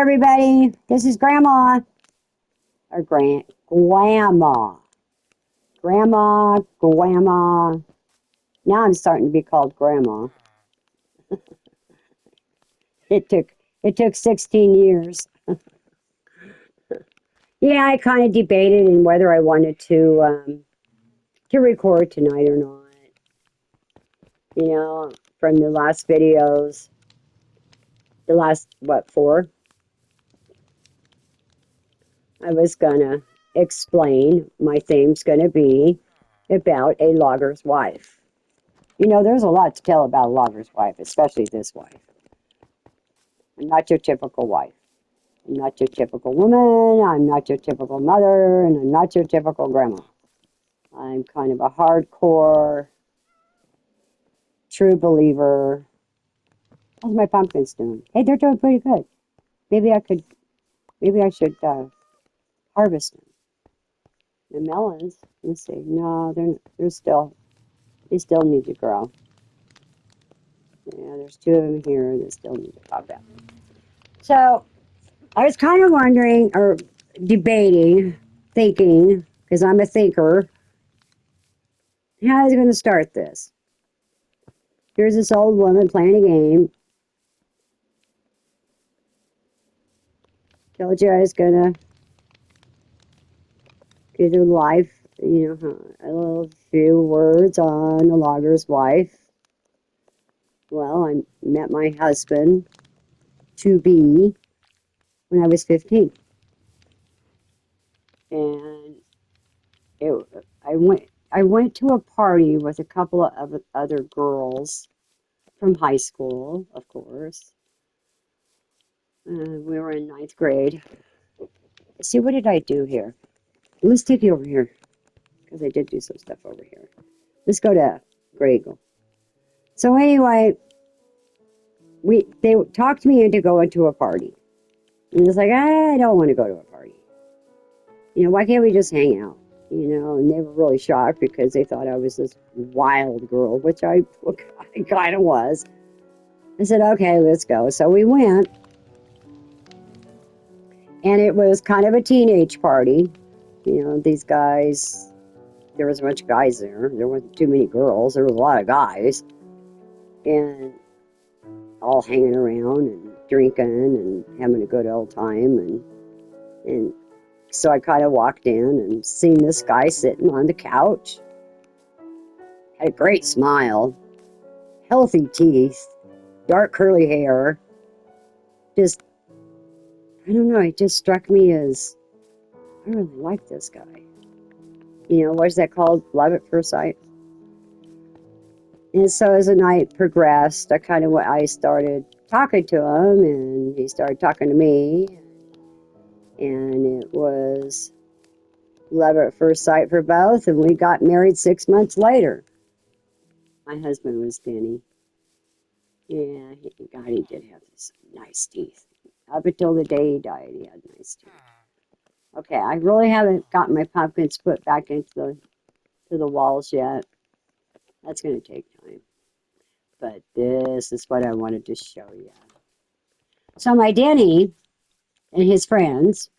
everybody. This is Grandma, or Gwama. Grandma. Now I'm starting to be called Grandma. It took it took 16 years. Yeah, I kind of debated in whether I wanted to record tonight or not. You know, from the last videos, the last what four, I was gonna explain my theme's gonna be about a logger's wife. You know, there's a lot to tell about a logger's wife, especially this wife. I'm not your typical wife. I'm not your typical woman. I'm not your typical mother. And I'm not your typical grandma. I'm kind of a hardcore, true believer. How's my pumpkins doing? Hey, they're doing pretty good. Maybe I could, maybe I should harvest them. The melons, let's see. No, they still need to grow. Yeah, there's two of them here that still need to pop out. So I was kind of wondering or debating, thinking, because I'm a thinker, how I was going to start this. Here's this old woman playing a game. Told you I was going to give her life, a little few words on a logger's wife. Well, I met my husband to be when I was 15. And it, I went to a party with a couple of other girls from high school, of course. We were in ninth grade. See, what did I do here? Let's take you over here because I did do some stuff over here. Let's go to Grey Eagle. So anyway, they talked me into going to a party. And it's like, I don't want to go to a party. Why can't we just hang out? And they were really shocked because they thought I was this wild girl, which I kind of was. I said, okay, let's go. So we went, and it was kind of a teenage party. These guys, there was a bunch of guys there. There wasn't too many girls. There was a lot of guys. And all hanging around and drinking and having a good old time. And so I kind of walked in and seen this guy sitting on the couch. Had a great smile, healthy teeth, dark curly hair. Just, I don't know, it just struck me as, I really like this guy. What's that called? Love at first sight. And so as the night progressed, I started talking to him, and he started talking to me, and it was love at first sight for both, and we got married 6 months later. My husband was skinny. Yeah, God, he did have some nice teeth. Up until the day he died, he had nice teeth. Okay, I really haven't gotten my pumpkins put back into the walls yet. That's going to take time. But this is what I wanted to show you. So my Danny and his friends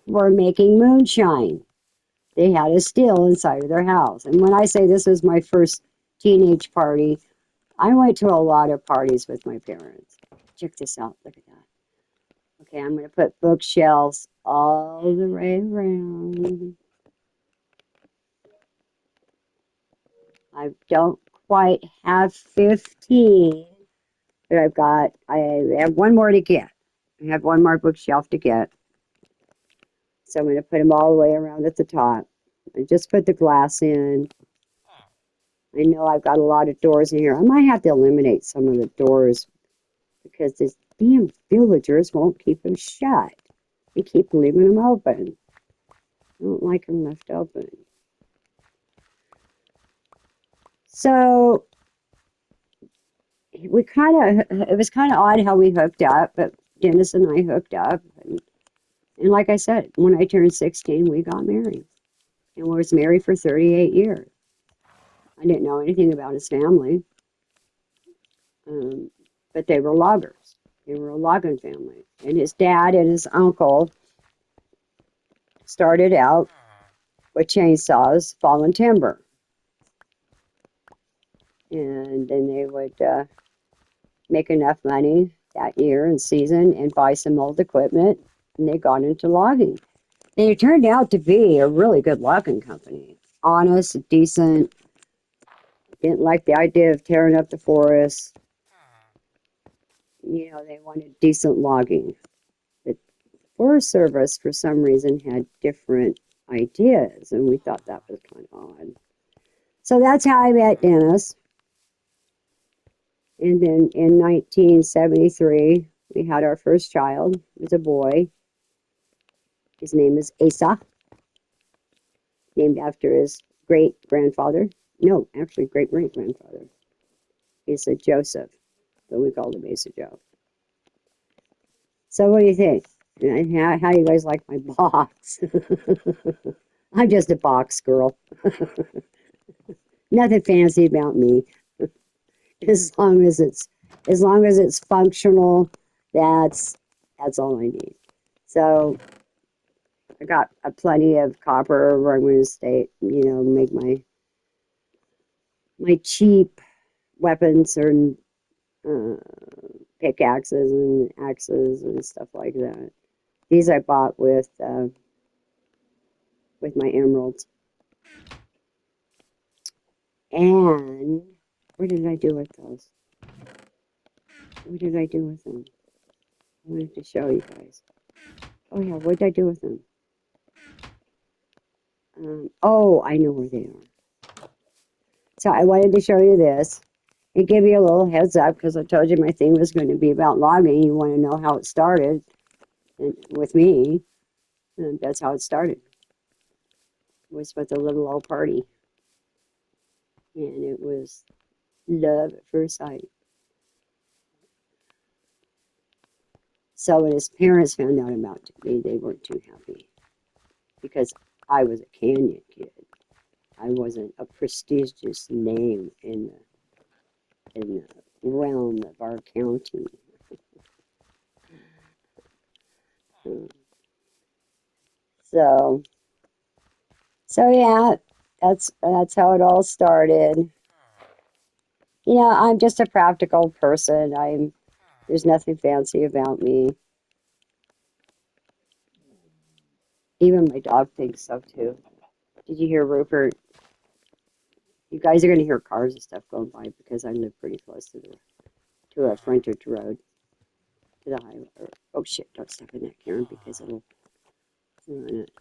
were making moonshine. They had a still inside of their house. And when I say this was my first teenage party, I went to a lot of parties with my parents. Check this out. Look at that. Okay, I'm going to put bookshelves all the way around. I don't quite have 15, but I have one more to get. I have one more bookshelf to get. So I'm going to put them all the way around at the top. I just put the glass in. I know I've got a lot of doors in here. I might have to eliminate some of the doors because these damn villagers won't keep them shut. They keep leaving them open. I don't like them left open. So it was kind of odd how we hooked up, but Dennis and I hooked up. And like I said, when I turned 16, we got married. And we was married for 38 years. I didn't know anything about his family. but they were loggers. They were a logging family. And his dad and his uncle started out with chainsaws, falling timber. And then they would make enough money that year and season and buy some old equipment, and they got into logging. And it turned out to be a really good logging company. Honest, decent, didn't like the idea of tearing up the forest. You know, they wanted decent logging. But the Forest Service, for some reason, had different ideas, and we thought that was kind of odd. So that's how I met Dennis. And then in 1973, we had our first child. It was a boy. His name is Asa, named after his great grandfather. No, actually, great great grandfather. Asa Joseph, but we called him Asa Joe. So, what do you think? How do you guys like my box? I'm just a box girl. Nothing fancy about me. As long as it's functional, that's that's all I need. So I got plenty of copper where I'm going to stay. You know, make my cheap weapons or uh, pickaxes and axes and stuff like that. These I bought with my emeralds. And what did I do with those? What did I do with them? I wanted to show you guys. Oh yeah, what did I do with them? Oh, I know where they are. So I wanted to show you this and give you a little heads up because I told you my thing was going to be about logging. You want to know how it started with me, and that's how it started. It was with a little old party, and it was love at first sight. So when his parents found out about me, they weren't too happy because I was a canyon kid. I wasn't a prestigious name in the realm of our county. So so yeah, that's how it all started. You know, I'm just a practical person. There's nothing fancy about me. Even my dog thinks so too. Did you hear Rupert? You guys are gonna hear cars and stuff going by because I live pretty close to a frontage road to the highway. Oh shit! Don't step in that, Karen, because it'll ruin it.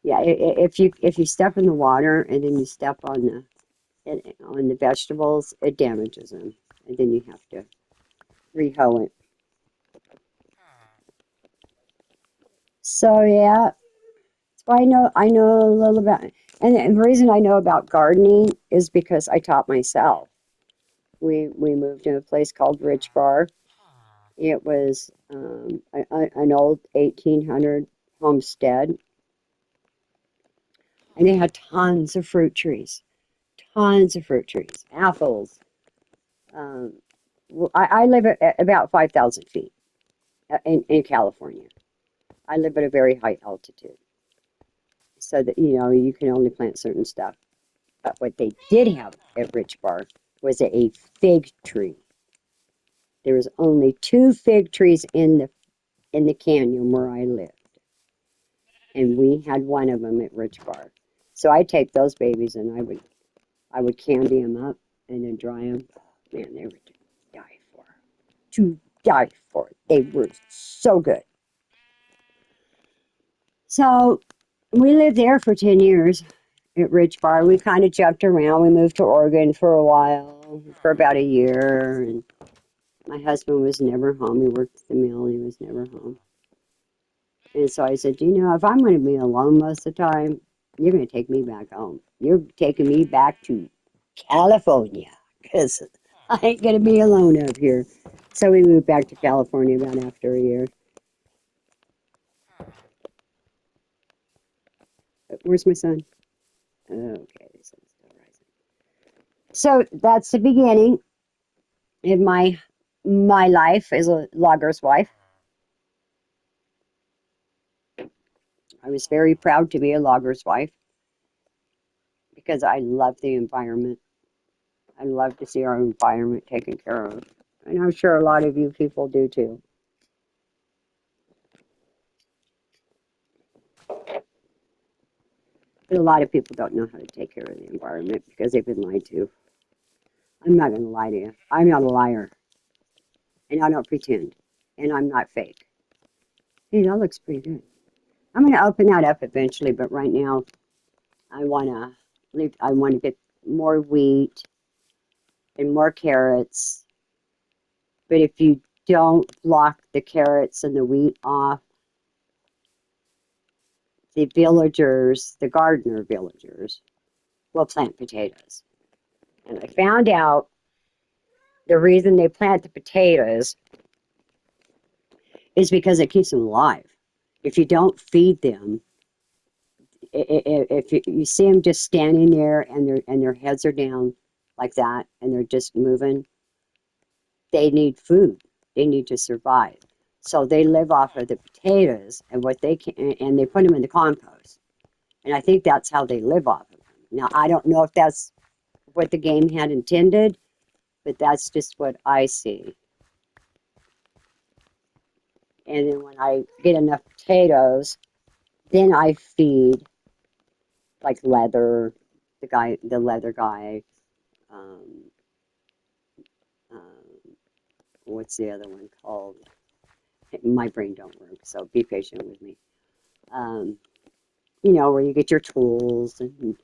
Yeah, if you step in the water and then you step on the vegetables, it damages them, and then you have to rehoe it. So yeah, so I know a little about, and the reason I know about gardening is because I taught myself. We moved to a place called Rich Bar. It was an old 1800 homestead, and they had tons of fruit trees, apples. Um, I live at about 5,000 feet in California. I live at a very high altitude, so that you know you can only plant certain stuff. But what they did have at Rich Bar was a fig tree. There was only two fig trees in the canyon where I lived, and we had one of them at Rich Bar. So I take those babies and I would candy them up and then dry them. Man, they were to die for. To die for. They were so good. So we lived there for 10 years at Rich Bar. We kind of jumped around. We moved to Oregon for a while, for about a year. And my husband was never home. He worked at the mill. He was never home. And so I said, you know, if I'm going to be alone most of the time, you're going to take me back home. You're taking me back to California because I ain't going to be alone up here. So we moved back to California about after a year. Where's my son? Okay, the sun's still rising. So that's the beginning of my my life as a logger's wife. I was very proud to be a logger's wife because I love the environment. I love to see our environment taken care of. And I'm sure a lot of you people do too. But a lot of people don't know how to take care of the environment because they've been lied to. I'm not going to lie to you. I'm not a liar. And I don't pretend. And I'm not fake. Hey, that looks pretty good. I'm going to open that up eventually, but right now I want to leave. I want to get more wheat and more carrots. But if you don't block the carrots and the wheat off, the villagers, the gardener villagers, will plant potatoes. And I found out the reason they plant the potatoes is because it keeps them alive. If you don't feed them, if you see them just standing there and their heads are down like that and they're just moving, they need food. They need to survive. So they live off of the potatoes and what they can, and they put them in the compost. And I think that's how they live off of them. Now I don't know if that's what the game had intended, but that's just what I see. And then when I get enough potatoes, then I feed like leather, the leather guy. Um, um, what's the other one called? My brain don't work, so be patient with me. Um, where you get your tools and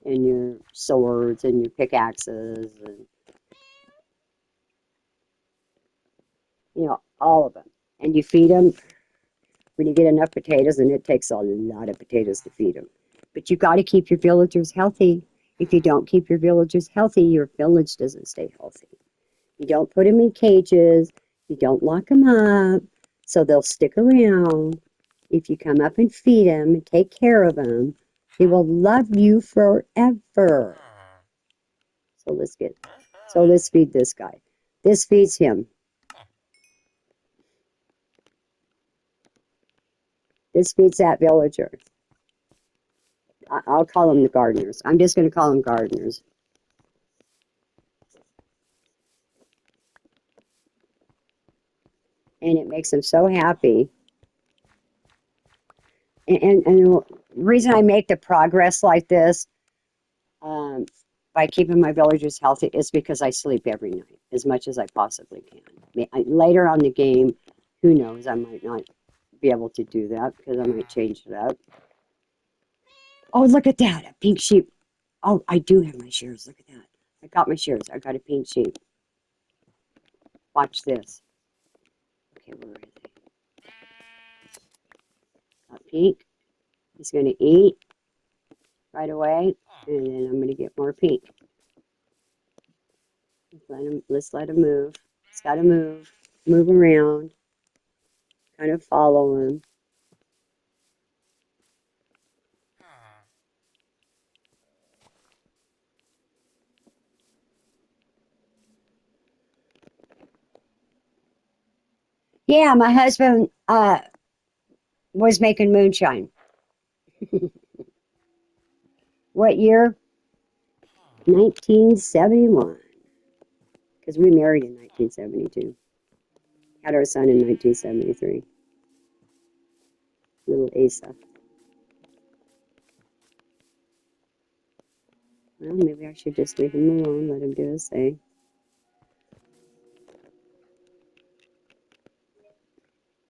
your swords and your pickaxes and all of them, and you feed them when you get enough potatoes, and it takes a lot of potatoes to feed them. But you got to keep your villagers healthy. If you don't keep your villagers healthy, your village doesn't stay healthy. You don't put them in cages. You don't lock them up so they'll stick around. If you come up and feed them and take care of them, they will love you forever. So let's feed this guy. This feeds him. This feeds that villager. I'll call them the gardeners. I'm just going to call them gardeners. And it makes them so happy. And the reason I make the progress like this, um, by keeping my villagers healthy, is because I sleep every night as much as I possibly can. Later on the game, who knows, I might not be able to do that because I might change it up. Oh, look at that, a pink sheep. Oh, I do have my shears. Look at that. I got my shears. I got a pink sheep. Watch this. Okay, where are they? Got pink. He's going to eat right away, and then I'm going to get more pink. Let's let him move. He's got to move around, kind of follow him. Yeah, my husband was making moonshine. What year? 1971. Because we married in 1972. Had our son in 1973. Little Asa. Well, maybe I should just leave him alone, let him do his thing.